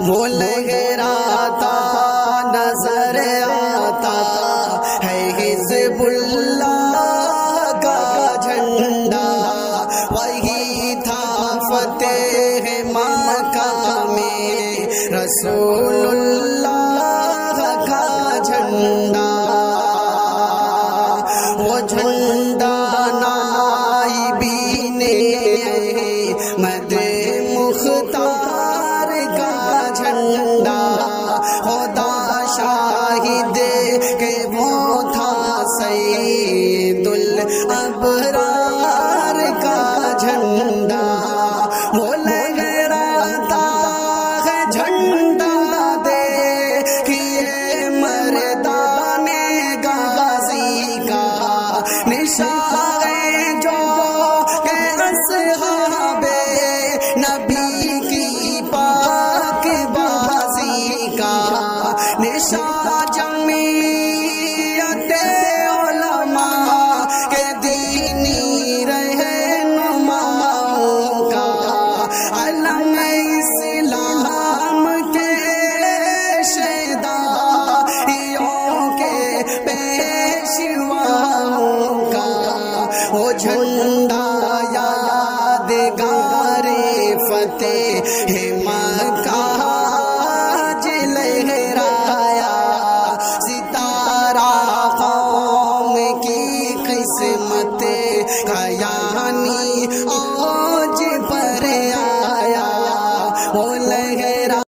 وہ لہراتا نظر آتا ہے حزب اللہ کا جھنڈا، وہی تھا فتح مکہ میں رسول اللہ کا جھنڈا۔ وہ جھنڈا نائبین احمد مختار کا جھنڈا، خدا شاہد کہ وہ تھا سید الابرار کا جھنڈا۔ وہ لہراتا ہے جھنڈا دیکھیے مردان غازی کا، نشان ہے جو کہ اصحاب نبی کی پاک بازی کا، نشان جمعیت علماء کے دینی رہنماؤں کا، علم اسلام کے شہدائیوں کے پیشواؤں کا۔ وہ جھنڈا